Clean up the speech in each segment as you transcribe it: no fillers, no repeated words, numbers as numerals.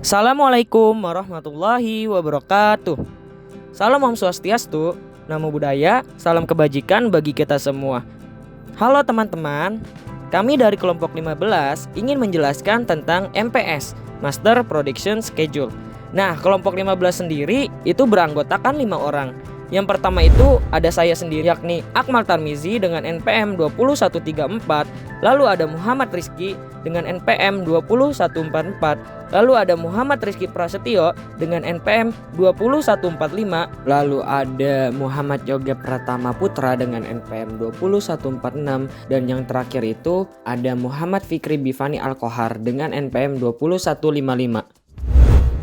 Assalamualaikum warahmatullahi wabarakatuh. Salam Om Swastiastu, Namo Buddhaya, salam kebajikan bagi kita semua. Halo teman-teman, kami dari kelompok 15 ingin menjelaskan tentang MPS, Master Production Schedule. Nah, kelompok 15 sendiri itu beranggotakan 5 orang. Yang pertama itu ada saya sendiri, yakni Akmal Tarmizi dengan NPM 20134. Lalu ada Muhammad Rizky dengan NPM 20144. Lalu ada Muhammad Rizky Prasetyo dengan NPM 20145. Lalu ada Muhammad Yoga Pratama Putra dengan NPM 20146. Dan yang terakhir itu ada Muhammad Fikri Bifani Alkohar dengan NPM 20155.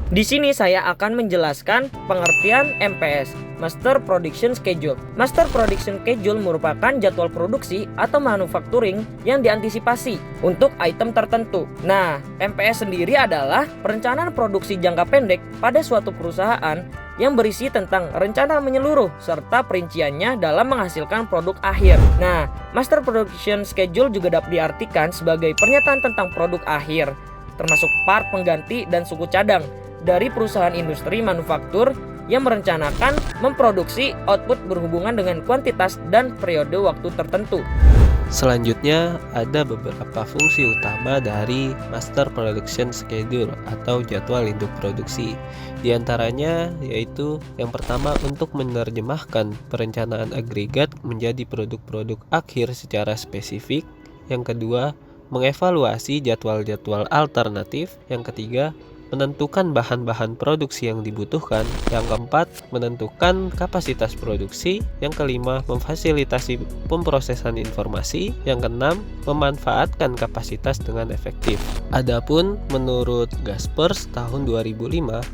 Di sini saya akan menjelaskan pengertian MPS, Master Production Schedule. Master Production Schedule merupakan jadwal produksi atau manufacturing yang diantisipasi untuk item tertentu. Nah, MPS sendiri adalah perencanaan produksi jangka pendek pada suatu perusahaan yang berisi tentang rencana menyeluruh serta perinciannya dalam menghasilkan produk akhir. Nah, Master Production Schedule juga dapat diartikan sebagai pernyataan tentang produk akhir, termasuk part pengganti dan suku cadang dari perusahaan industri manufaktur yang merencanakan memproduksi output berhubungan dengan kuantitas dan periode waktu tertentu. Selanjutnya ada beberapa fungsi utama dari Master Production Schedule atau jadwal induk produksi. Di antaranya yaitu yang pertama untuk menerjemahkan perencanaan agregat menjadi produk-produk akhir secara spesifik. Yang kedua, mengevaluasi jadwal-jadwal alternatif. Yang ketiga, menentukan bahan-bahan produksi yang dibutuhkan. Yang keempat, menentukan kapasitas produksi. Yang kelima, memfasilitasi pemrosesan informasi. Yang keenam, memanfaatkan kapasitas dengan efektif. Adapun menurut Gaspers tahun 2005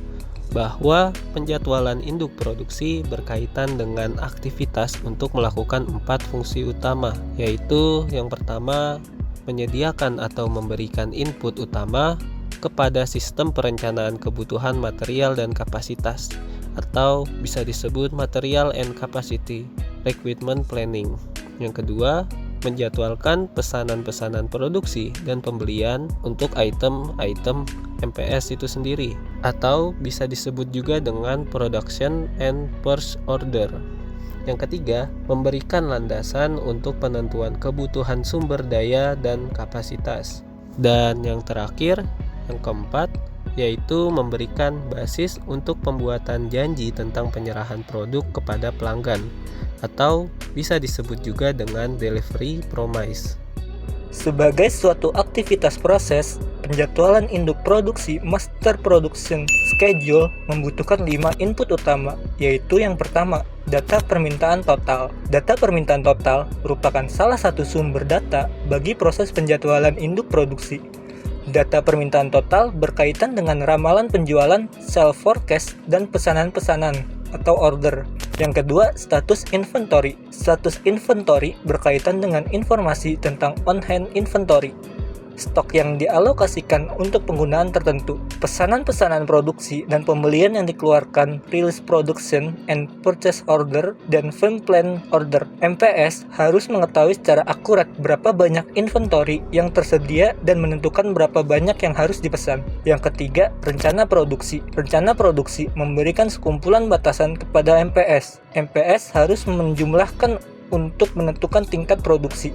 bahwa penjadwalan induk produksi berkaitan dengan aktivitas untuk melakukan 4 fungsi utama, yaitu yang pertama, menyediakan atau memberikan input utama kepada sistem perencanaan kebutuhan material dan kapasitas, atau bisa disebut material and capacity requirement planning. Yang kedua, menjadwalkan pesanan-pesanan produksi dan pembelian untuk item-item MPS itu sendiri, atau bisa disebut juga dengan production and purchase order. Yang ketiga, memberikan landasan untuk penentuan kebutuhan sumber daya dan kapasitas. Dan yang terakhir, yang keempat, yaitu memberikan basis untuk pembuatan janji tentang penyerahan produk kepada pelanggan, atau bisa disebut juga dengan delivery promise. Sebagai suatu aktivitas proses, penjadwalan induk produksi Master Production Schedule membutuhkan 5 input utama, yaitu yang pertama, data permintaan total. Data permintaan total merupakan salah satu sumber data bagi proses penjadwalan induk produksi. Data permintaan total berkaitan dengan ramalan penjualan, sales forecast, dan pesanan-pesanan atau order. Yang kedua, status inventory. Status inventory berkaitan dengan informasi tentang on-hand inventory, stok yang dialokasikan untuk penggunaan tertentu, pesanan-pesanan produksi dan pembelian yang dikeluarkan, release production and purchase order, dan firm plan order. MPS harus mengetahui secara akurat berapa banyak inventory yang tersedia dan menentukan berapa banyak yang harus dipesan. Yang ketiga, rencana produksi. Rencana produksi memberikan sekumpulan batasan kepada MPS. MPS harus menjumlahkan untuk menentukan tingkat produksi,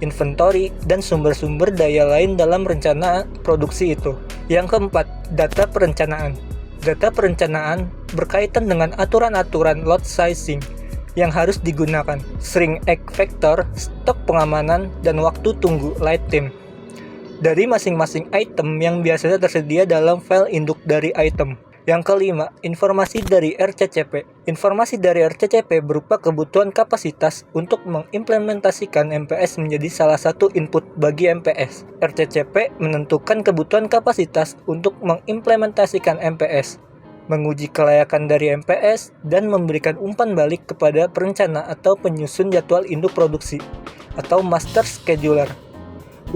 inventory, dan sumber-sumber daya lain dalam rencana produksi itu. Yang keempat, data perencanaan. Data perencanaan berkaitan dengan aturan-aturan lot sizing yang harus digunakan, shrink factor, stok pengamanan, dan waktu tunggu lead time dari masing-masing item yang biasanya tersedia dalam file induk dari item. Yang kelima, informasi dari RCCP. Informasi dari RCCP berupa kebutuhan kapasitas untuk mengimplementasikan MPS menjadi salah satu input bagi MPS. RCCP menentukan kebutuhan kapasitas untuk mengimplementasikan MPS, menguji kelayakan dari MPS, dan memberikan umpan balik kepada perencana atau penyusun jadwal induk produksi atau master scheduler.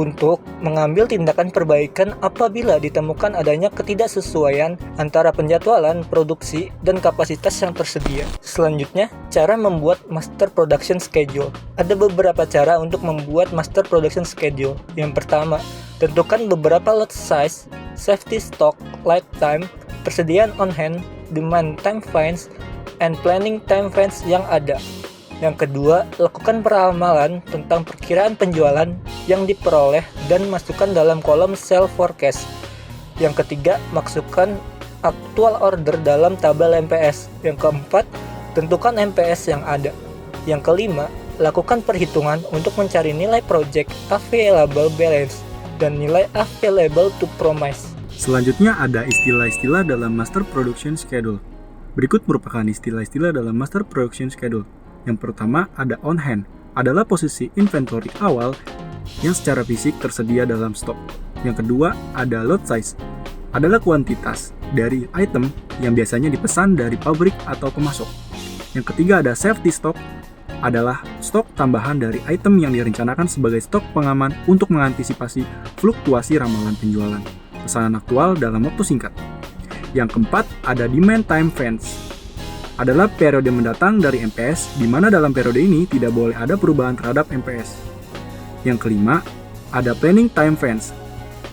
untuk mengambil tindakan perbaikan apabila ditemukan adanya ketidaksesuaian antara penjadwalan, produksi, dan kapasitas yang tersedia. Selanjutnya, cara membuat Master Production Schedule. Ada beberapa cara untuk membuat Master Production Schedule. Yang pertama, tentukan beberapa lot size, safety stock, lifetime, persediaan on hand, demand time frames, and planning time frames yang ada. Yang kedua, lakukan peramalan tentang perkiraan penjualan yang diperoleh dan masukkan dalam kolom sell forecast. Yang ketiga, masukkan actual order dalam tabel MPS. Yang keempat, tentukan MPS yang ada. Yang kelima, lakukan perhitungan untuk mencari nilai project available balance dan nilai available to promise. Selanjutnya ada istilah-istilah dalam Master Production Schedule. Berikut merupakan istilah-istilah dalam Master Production Schedule. Yang pertama ada on hand, adalah posisi inventory awal yang secara fisik tersedia dalam stok. Yang kedua ada lot size, adalah kuantitas dari item yang biasanya dipesan dari pabrik atau pemasok. Yang ketiga ada safety stock, adalah stok tambahan dari item yang direncanakan sebagai stok pengaman untuk mengantisipasi fluktuasi ramalan penjualan pesanan aktual dalam waktu singkat. Yang keempat ada demand time frames, adalah periode mendatang dari MPS, di mana dalam periode ini tidak boleh ada perubahan terhadap MPS. Yang kelima, ada planning time frames,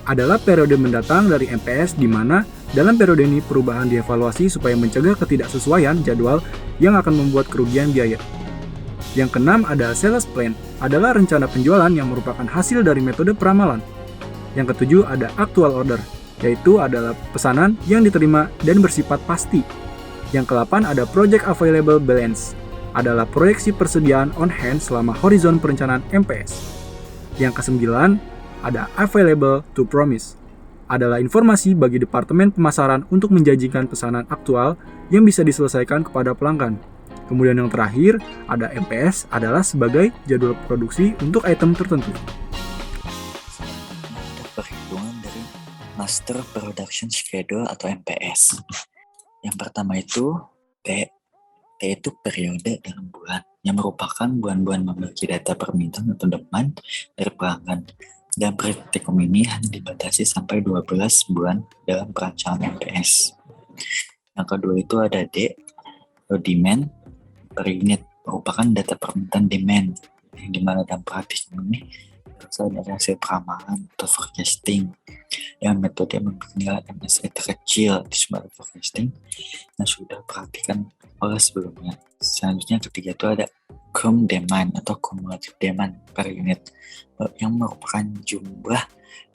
adalah periode mendatang dari MPS, di mana dalam periode ini perubahan dievaluasi supaya mencegah ketidaksesuaian jadwal yang akan membuat kerugian biaya. Yang keenam, ada sales plan, adalah rencana penjualan yang merupakan hasil dari metode peramalan. Yang ketujuh, ada actual order, yaitu adalah pesanan yang diterima dan bersifat pasti. Yang ke-8 ada Project Available Balance, adalah proyeksi persediaan on hand selama horizon perencanaan MPS. Yang ke-9 ada Available to Promise, adalah informasi bagi departemen pemasaran untuk menjanjikan pesanan aktual yang bisa diselesaikan kepada pelanggan. Kemudian yang terakhir ada MPS, adalah sebagai jadwal produksi untuk item tertentu. Ada perhitungan dari Master Production Schedule atau MPS. Yang pertama itu T. T itu periode dalam bulan, yang merupakan bulan-bulan memiliki data permintaan atau demand dari pelanggan. Dan praktikum ini hanya dibatasi sampai 12 bulan dalam perancangan MPS. Yang kedua itu ada D, atau demand per unit, merupakan data permintaan demand, yang dimana dalam praktikum ini berasal dari hasil peramalan atau forecasting yang metode memiliki nilai MSI terkecil di sumber forecasting yang sudah diperhatikan oleh sebelumnya. Selanjutnya ketiga itu ada cum demand atau cumulative demand per unit, yang merupakan jumlah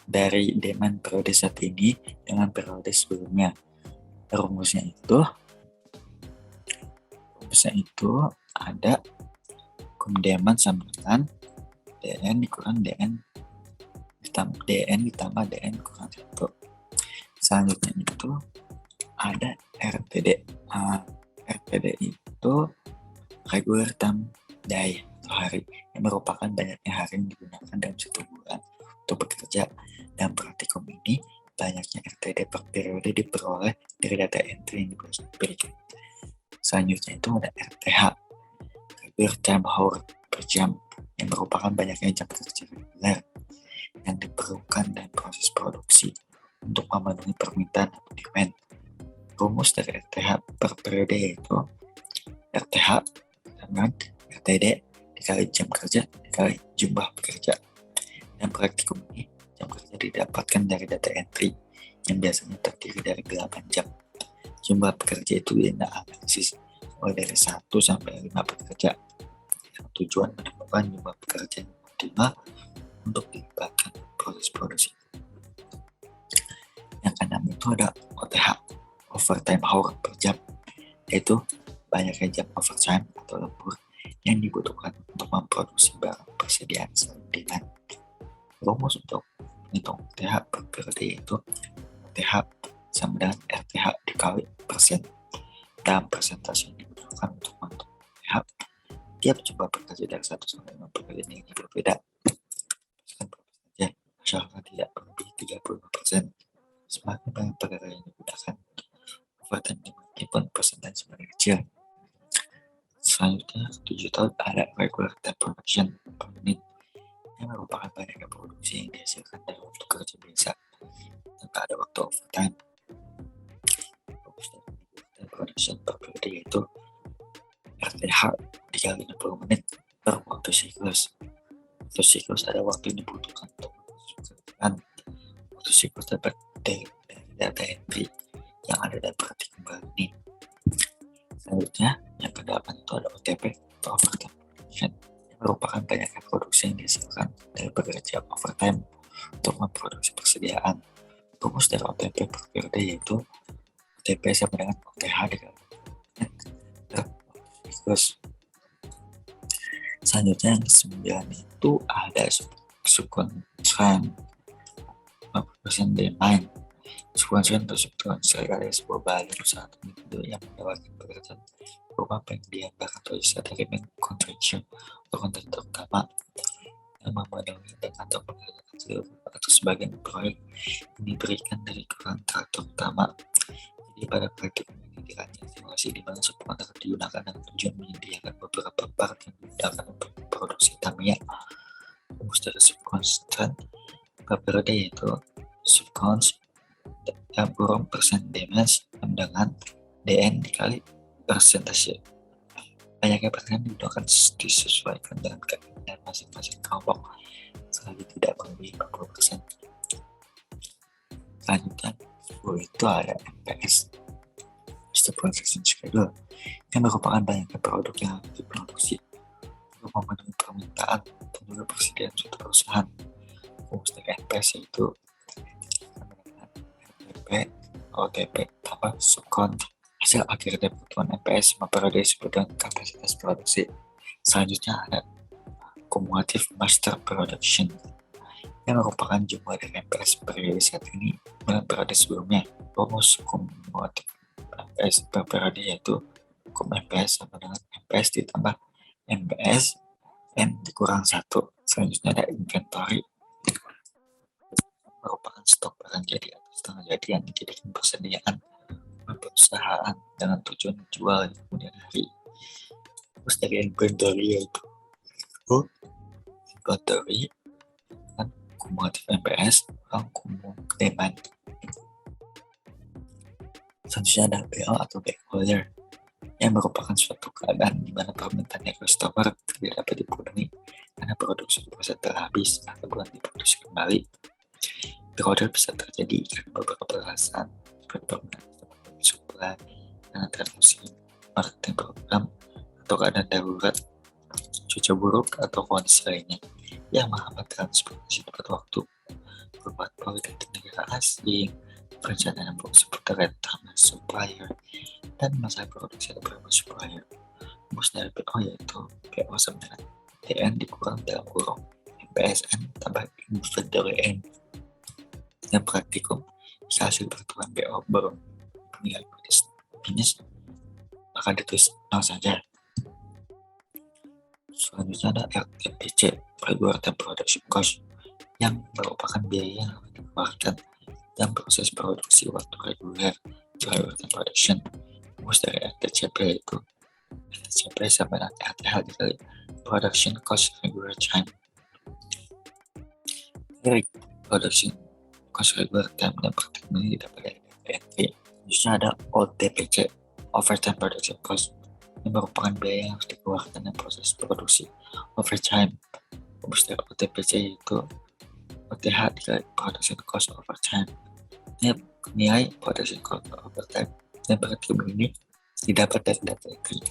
dari demand periode saat ini dengan periode sebelumnya. Rumusnya itu ada cum demand sama dengan DN dikurang DN ditambah DN kurang 1. Selanjutnya itu ada RTD. RTD itu regular time day atau hari, yang merupakan banyaknya hari yang digunakan dalam satu bulan untuk bekerja. Dan praktikum ini banyaknya RTD per periode diperoleh dari data entry yang diberikan. Selanjutnya itu ada RTH, regular time hour per jam, yang merupakan banyaknya jam kerja reguler yang diperlukan dalam proses produksi untuk memenuhi permintaan atau demand. Rumus dari RTH per periode yaitu RTH dengan RTD dikali jam kerja dikali jumlah pekerja. Dan praktikum ini jam kerja didapatkan dari data entry yang biasanya terdiri dari 8 jam. Jumlah pekerja itu dianalisis mulai dari 1 sampai 5 pekerja. Yang tujuan menemukan jumlah pekerja yang optimal untuk dilibatkan proses produksi. Yang keenam itu ada OTH, overtime hour per jam, yaitu banyaknya jam overtime atau lembur yang dibutuhkan untuk memproduksi barang persediaan demand. Rumus untuk menghitung OTH per periode yaitu OTH sama dengan RTH dikali persen. Dalam persentase yang dibutuhkan untuk menghitung OTH, tiap jumlah pekerja dari 1 sampai 5 pekerja ini berbeda. Asalkan tidak lebih 35%. Semakin banyak pekerja yang digunakan, overtime meskipun persentase semakin kecil. Selanjutnya, 7 tahun ada regular time production per menit, yang merupakan banyaknya produksi yang production per periode yaitu RTH dikali 60 menit per waktu siklus. Waktu siklus ada waktu yang dibutuhkan untuk menentukan waktu siklus dapat dari data entry yang ada dalam perhatikan ini. Selanjutnya, yang ke-8 itu ada OTP atau overtime production, yang merupakan banyaknya produksi yang dihasilkan dari bekerja overtime untuk memproduksi persediaan. Rumus dari OTP per periode yaitu OTP sama dengan OTH dikali siklus. Selanjutnya yang ke-9 itu ada subconstraint demand. Subconstraint atau subconstraint adalah sebuah value saat itu yang menawarkan pekerjaan berupa pembelian barang atau jasa dari main contraction atau kontraktor utama yang memenuhi atau pekerjaan seluruh atau sebagian proyek yang diberikan dari kontraktor utama. Jadi pada praktik ini dilakukan simulasi di mana subkontrak digunakan dengan tujuan menyediakan beberapa part yang digunakan untuk produksi Tamiya. Rumus dari subconstraint per periode yaitu subcons burung persen damage dengan DN dikali persentase. Banyaknya persen digunakan disesuaikan dengan keinginan masing-masing kelompok selagi tidak melebihi 40%. Selanjutnya itu ada MPS, Master Production Schedule, yang merupakan banyaknya produk yang harus diproduksi untuk memenuhi permintaan dan juga persediaan suatu perusahaan. Rumus dari MPS yaitu RTP, OTP, tambah subcon. Hasil akhir dari kebutuhan MPS periode disebut dengan kapasitas produksi. Selanjutnya ada Cumulative Master Production, yang merupakan jumlah dari MPS periode saat ini dengan periode sebelumnya. Rumus Cumulative MPS per periode yaitu Cum MPS sama dengan MPS ditambah MPS N dikurang 1. Selanjutnya ada inventory, merupakan stok barang jadi atau setengah jadi yang dijadikan persediaan perusahaan dengan tujuan jual di kemudian hari. Terus dari inventory yaitu inventory dan cumulative MPS atau cumulative demand. Selanjutnya ada BO atau backorder, yang merupakan suatu keadaan di mana permintaan dari customer tidak dapat dipenuhi karena produksi proses telah habis atau belum diproduksi kembali. Backorder bisa terjadi karena beberapa alasan seperti permintaan supply, karena transmusi marketing program, atau keadaan darurat, cuaca buruk, atau kondisi lainnya yang menghambat transportasi tepat waktu, perubahan politik di negara asing, perencanaan seputar retirement supplier, dan masalah produksi atau beberapa supplier. Rumus dari PO yaitu PO sama dengan DN dikurang dalam kurung MPSN tambah inventory N. Dan praktikum, jika hasil perhitungan PO baru nilai minus, maka ditulis 0 saja. Selanjutnya ada RTPC, Regular Time Production Cost, yang merupakan biaya yang harus dikeluarkan dalam proses produksi waktu reguler, Regular Time Production. Rumus dari RTCP itu RTCP sama dengan RTH dikali Production Cost Regular Time. Production Cost Regular Time dan praktik ini dapat dari entry. Selanjutnya ada OTPC, Overtime Production Cost, yang merupakan biaya yang harus dikeluarkan dalam proses produksi overtime. Rumus dari OTPC yaitu OTH dikali Production Cost Overtime. Nilai Production Cost Overtime dan praktik ini didapat dari data entry.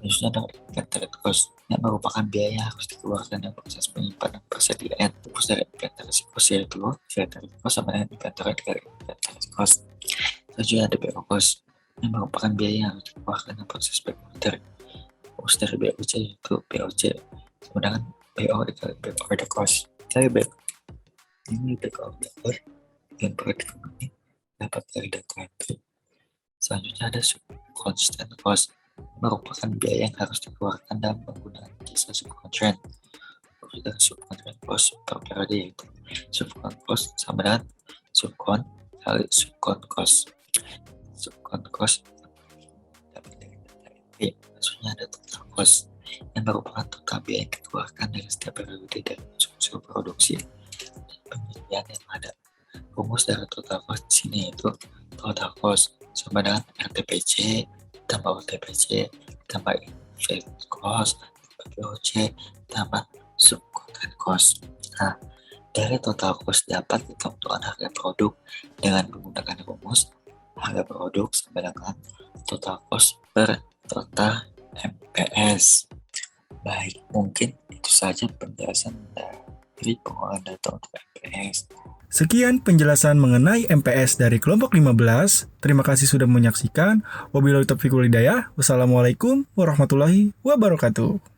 Selanjutnya ada Inventory Cost, yang merupakan biaya yang harus dikeluarkan dalam proses penyimpanan persediaan. Rumus dari Inventory Cost yaitu Inventory Cost sama dengan Inventory dikali Inventory Cost. Selanjutnya ada BO Cost, yang merupakan biaya yang harus dikeluarkan dalam proses backorder. Rumus dari BOC yaitu BOC sama dengan BO dikali backorder cost. Dari backorder dan praktik ini dapat dari data entry. Selanjutnya ada subconstant cost, merupakan biaya yang harus dikeluarkan dalam penggunaan jasa subcontract. Rumus dari subcontract cost per periode yaitu subcon cost sama dengan subcon kali subcon cost. Subcon cost dapat dari data entry. Maksudnya ada total cost, yang merupakan total biaya yang dikeluarkan dari setiap periode dari unsur produksi dan penyediaan yang ada. Rumus dari total cost di sini yaitu total cost sama dengan RTPC tambah OTPC tambah input cost tambah BOC tambah subcontract cost. Nah, dari total cost dapat ditentukan harga produk dengan menggunakan rumus harga produk sama dengan total cost per total MPS. Baik, mungkin itu saja penjelasan dari pengolahan data untuk MPS. Sekian penjelasan mengenai MPS dari kelompok 15. Terima kasih sudah menyaksikan. Wabillahi taufiq wal hidayah. Wassalamualaikum warahmatullahi wabarakatuh.